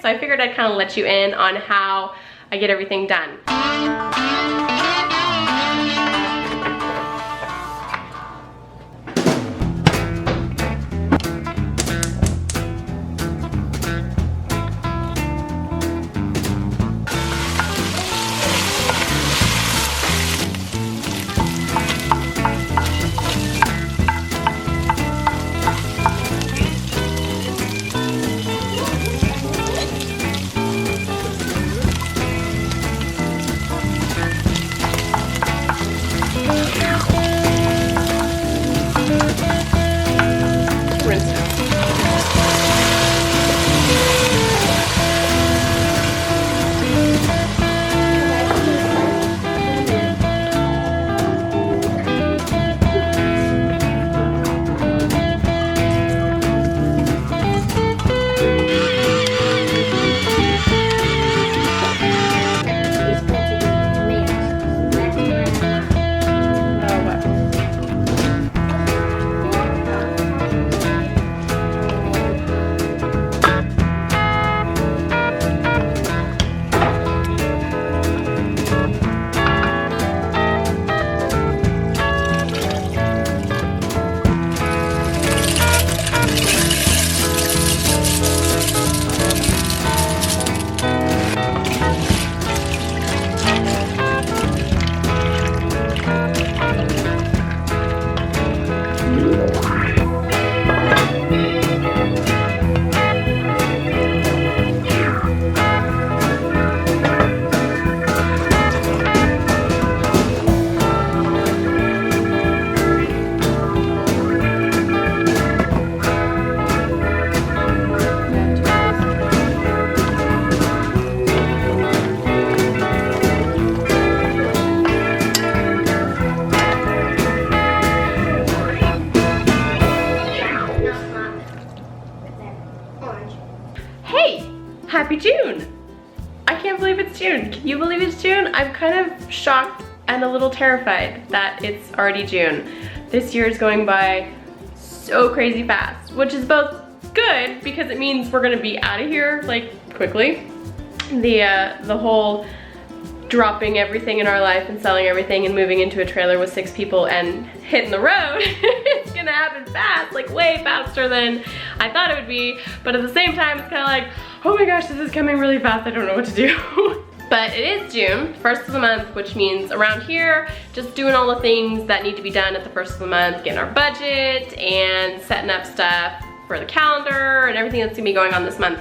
So I figured I'd kind of let you in on how I get everything done. Happy June! I can't believe it's June. Can you believe it's June? I'm kind of shocked and a little terrified that it's already June. This year is going by so crazy fast, which is both good because it means we're gonna be out of here like quickly. The whole dropping everything in our life and selling everything and moving into a trailer with 6 people and hitting the road, it's gonna happen fast, like way faster than I thought it would be. But at the same time, it's kind of like, oh my gosh, this is coming really fast, I don't know what to do. But it is June, first of the month, which means around here, just doing all the things that need to be done at the first of the month, getting our budget and setting up stuff for the calendar and everything that's gonna be going on this month.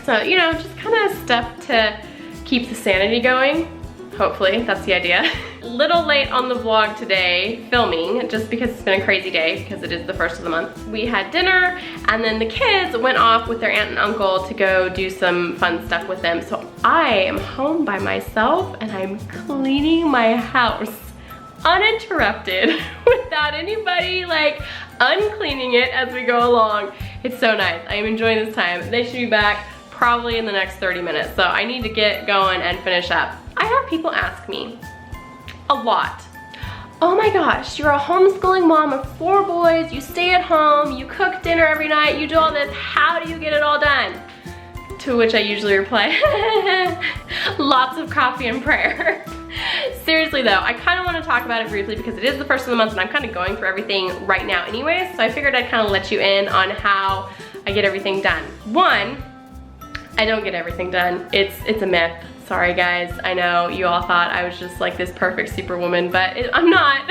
So, you know, just kind of stuff to keep the sanity going. Hopefully, that's the idea. Little late on the vlog today, filming, just because it's been a crazy day, because it is the first of the month. We had dinner, and then the kids went off with their aunt and uncle to go do some fun stuff with them. So I am home by myself, and I'm cleaning my house uninterrupted, without anybody like uncleaning it as we go along. It's so nice. I am enjoying this time. They should be back probably in the next 30 minutes. So I need to get going and finish up. I have people ask me a lot, oh my gosh, you're a homeschooling mom of 4 boys, you stay at home, you cook dinner every night, you do all this, how do you get it all done? To which I usually reply, lots of coffee and prayer. Seriously though, I kind of want to talk about it briefly because it is the first of the month and I'm kind of going through everything right now anyways, so I figured I'd kind of let you in on how I get everything done. One, I don't get everything done. It's a myth. Sorry guys, I know you all thought I was just like this perfect superwoman, but I'm not.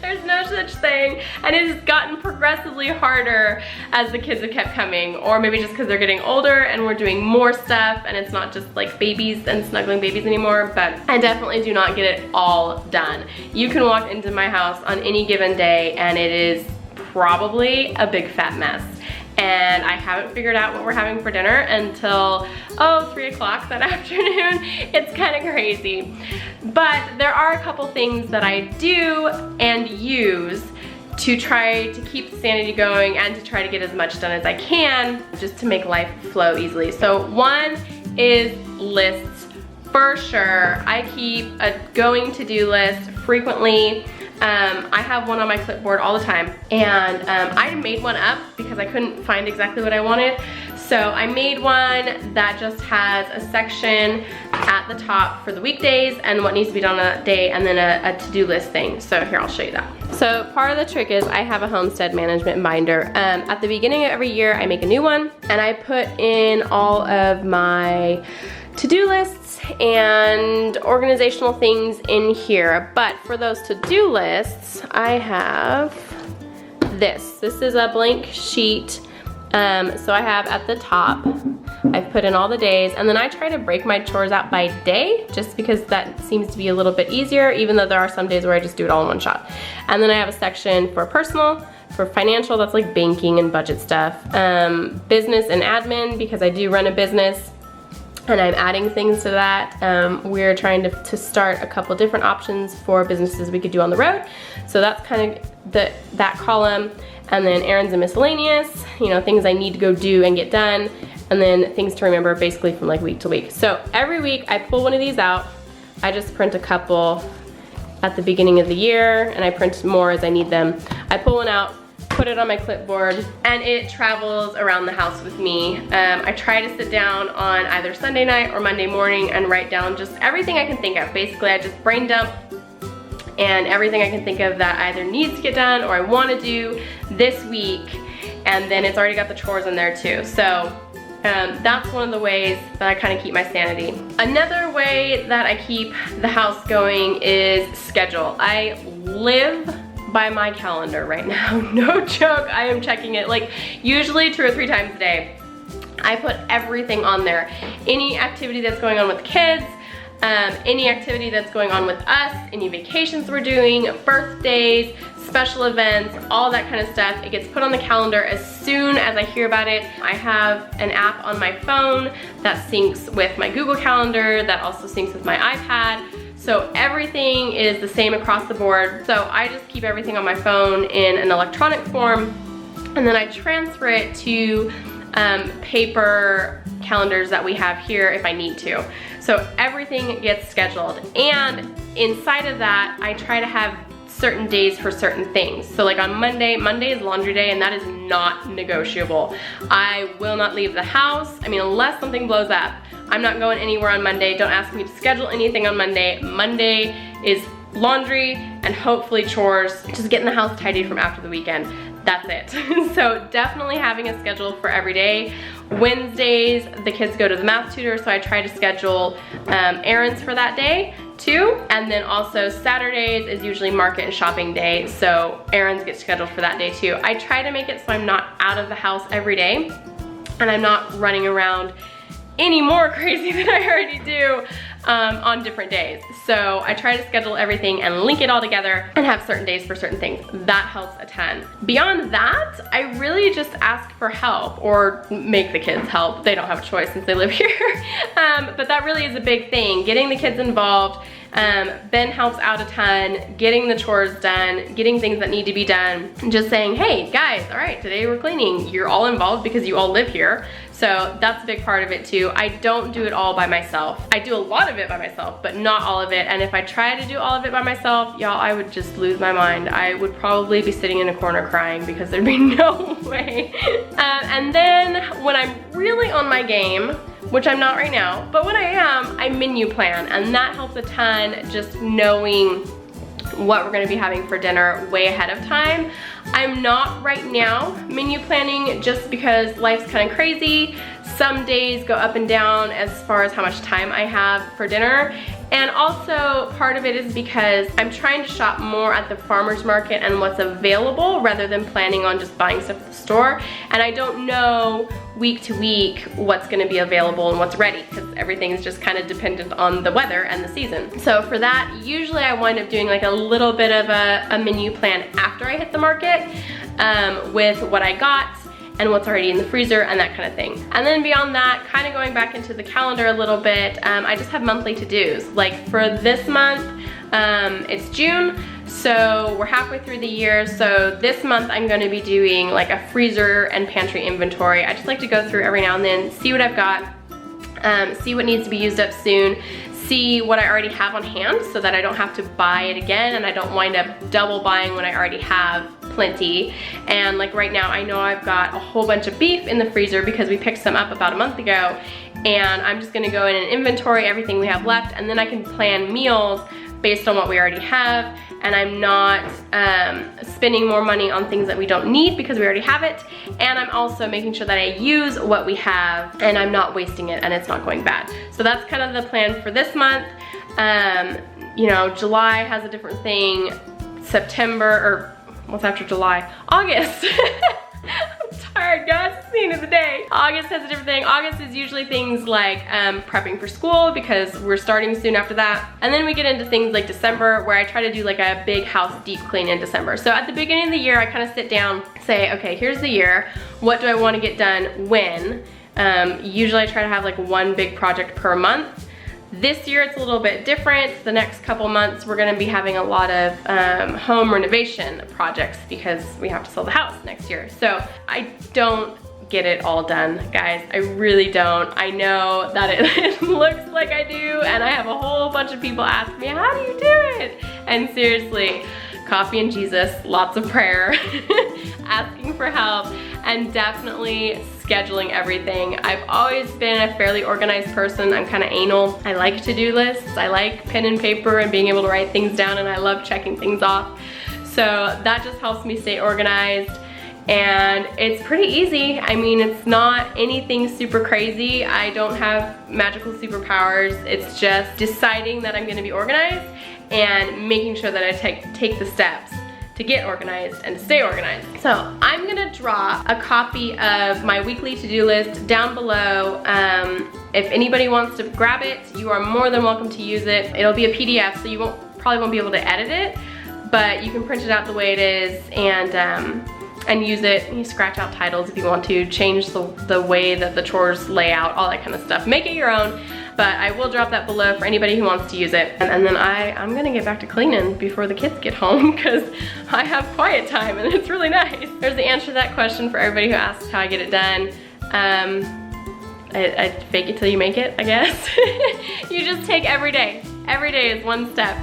There's no such thing, and it has gotten progressively harder as the kids have kept coming, or maybe just because they're getting older and we're doing more stuff and it's not just like babies and snuggling babies anymore, but I definitely do not get it all done. You can walk into my house on any given day and it is probably a big fat mess. And I haven't figured out what we're having for dinner until, 3 o'clock that afternoon. It's kind of crazy. But there are a couple things that I do and use to try to keep the sanity going and to try to get as much done as I can, just to make life flow easily. So one is lists, for sure. I keep a going to-do list frequently. I have one on my clipboard all the time, and I made one up because I couldn't find exactly what I wanted. So I made one that just has a section at the top for the weekdays and what needs to be done on that day, and then a to-do list thing. So here, I'll show you that. So part of the trick is I have a Homestead management binder. At the beginning of every year, I make a new one, and I put in all of my to-do lists and organizational things in here. But for those to-do lists, I have this. This is a blank sheet. So I have at the top, I've put in all the days, and then I try to break my chores out by day, just because that seems to be a little bit easier, even though there are some days where I just do it all in one shot. And then I have a section for personal, for financial, that's like banking and budget stuff, business and admin, because I do run a business, and I'm adding things to that. We're trying to start a couple different options for businesses we could do on the road. So that's kind of that column. And then errands and miscellaneous, you know, things I need to go do and get done. And then things to remember basically from like week to week. So every week I pull one of these out. I just print a couple at the beginning of the year, and I print more as I need them. I pull one out, put it on my clipboard, and it travels around the house with me. I try to sit down on either Sunday night or Monday morning and write down just everything I can think of. Basically, I just brain dump and everything I can think of that either needs to get done or I want to do this week, and then it's already got the chores in there too. So that's one of the ways that I kind of keep my sanity. Another way that I keep the house going is schedule. I live by my calendar right now. No joke, I am checking it like usually 2 or 3 times a day. I put everything on there. Any activity that's going on with kids, any activity that's going on with us, any vacations we're doing, birthdays, special events, all that kind of stuff. It gets put on the calendar as soon as I hear about it. I have an app on my phone that syncs with my Google Calendar, that also syncs with my iPad. So everything is the same across the board. So I just keep everything on my phone in an electronic form, and then I transfer it to paper calendars that we have here if I need to. So everything gets scheduled, and inside of that I try to have certain days for certain things. So like on Monday is laundry day, and that is not negotiable. I will not leave the house. I mean, unless something blows up, I'm not going anywhere on Monday. Don't ask me to schedule anything on Monday. Monday is laundry and hopefully chores, just getting the house tidied from after the weekend. That's it. So definitely having a schedule for every day. Wednesdays, the kids go to the math tutor, so I try to schedule errands for that day too. And then also Saturdays is usually market and shopping day, so errands get scheduled for that day too. I try to make it so I'm not out of the house every day, and I'm not running around any more crazy than I already do on different days. So I try to schedule everything and link it all together and have certain days for certain things. That helps a ton. Beyond that, I really just ask for help or make the kids help. They don't have a choice since they live here. But that really is a big thing, getting the kids involved. Ben helps out a ton, getting the chores done, getting things that need to be done, just saying, hey guys, all right, today we're cleaning. You're all involved because you all live here. So that's a big part of it too. I don't do it all by myself. I do a lot of it by myself, but not all of it. And if I try to do all of it by myself, y'all, I would just lose my mind. I would probably be sitting in a corner crying because there'd be no way. And then when I'm really on my game, which I'm not right now, but when I am, I menu plan, and that helps a ton, just knowing what we're gonna be having for dinner way ahead of time. I'm not right now menu planning just because life's kind of crazy. Some days go up and down as far as how much time I have for dinner. And also part of it is because I'm trying to shop more at the farmer's market and what's available rather than planning on just buying stuff at the store. And I don't know week to week what's gonna be available and what's ready, because everything is just kind of dependent on the weather and the season. So for that, usually I wind up doing like a little bit of a menu plan after I hit the market with what I got and what's already in the freezer and that kind of thing. And then beyond that, kind of going back into the calendar a little bit, I just have monthly to-dos. Like for this month, it's June, so we're halfway through the year. So this month I'm gonna be doing like a freezer and pantry inventory. I just like to go through every now and then, see what I've got, see what needs to be used up soon, see what I already have on hand so that I don't have to buy it again and I don't wind up double buying when I already have plenty. And like right now, I know I've got a whole bunch of beef in the freezer because we picked some up about a month ago, and I'm just gonna go in and inventory everything we have left, and then I can plan meals based on what we already have, and I'm not spending more money on things that we don't need because we already have it, and I'm also making sure that I use what we have and I'm not wasting it and it's not going bad. So that's kind of the plan for this month. You know, July has a different thing, September, or what's after July? August. I'm tired, guys, it's the end of the day. August has a different thing. August is usually things like prepping for school because we're starting soon after that. And then we get into things like December, where I try to do like a big house deep clean in December. So at the beginning of the year, I kind of sit down, say, okay, here's the year. What do I want to get done when? Usually I try to have like one big project per month. This year it's a little bit different. The next couple months we're gonna be having a lot of home renovation projects because we have to sell the house next year. So I don't get it all done, guys. I really don't. I know that it looks like I do, and I have a whole bunch of people ask me, how do you do it? And seriously, coffee and Jesus, lots of prayer, asking for help, and definitely scheduling everything. I've always been a fairly organized person. I'm kind of anal. I like to-do lists. I like pen and paper and being able to write things down, and I love checking things off. So that just helps me stay organized. And it's pretty easy. I mean, it's not anything super crazy. I don't have magical superpowers. It's just deciding that I'm gonna be organized and making sure that I take the steps to get organized and to stay organized. So I'm gonna drop a copy of my weekly to-do list down below. If anybody wants to grab it, you are more than welcome to use it. It'll be a PDF, so you probably won't be able to edit it, but you can print it out the way it is and use it. You scratch out titles if you want to, change the way that the chores lay out, all that kind of stuff. Make it your own, but I will drop that below for anybody who wants to use it. And then I'm gonna get back to cleaning before the kids get home because I have quiet time and it's really nice. There's the answer to that question for everybody who asks how I get it done. I fake it till you make it, I guess. You just take every day. Every day is one step.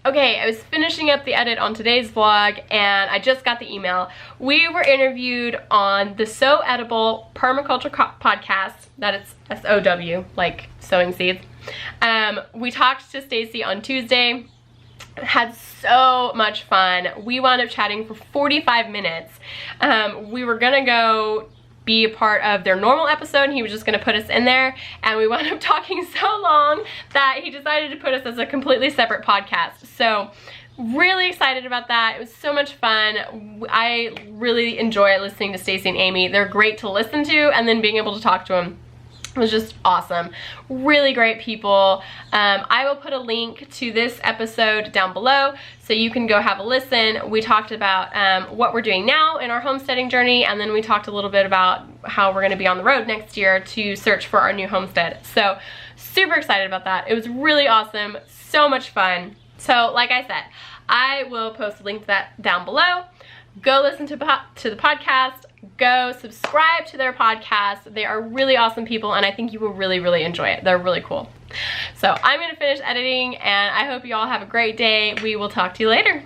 Okay, I was finishing up the edit on today's vlog and I just got the email. We were interviewed on the Sow Edible Permaculture Podcast. That is S-O-W, like sowing seeds. We talked to Stacy on Tuesday. Had so much fun. We wound up chatting for 45 minutes. We were gonna go be a part of their normal episode, and he was just gonna put us in there, and we wound up talking so long that he decided to put us as a completely separate podcast. So really excited about that. It was so much fun. I really enjoy listening to Stacy and Amy. They're great to listen to, and then being able to talk to them was just awesome. Really great people. I will put a link to this episode down below so you can go have a listen. We talked about what we're doing now in our homesteading journey, and then we talked a little bit about how we're gonna be on the road next year to search for our new homestead. So super excited about that. It was really awesome, so much fun. So like I said, I will post a link to that down below. Go listen to the podcast. Go subscribe to their podcast. They are really awesome people, and I think you will really, really enjoy it. They're really cool. So I'm gonna finish editing, and I hope you all have a great day. We will talk to you later.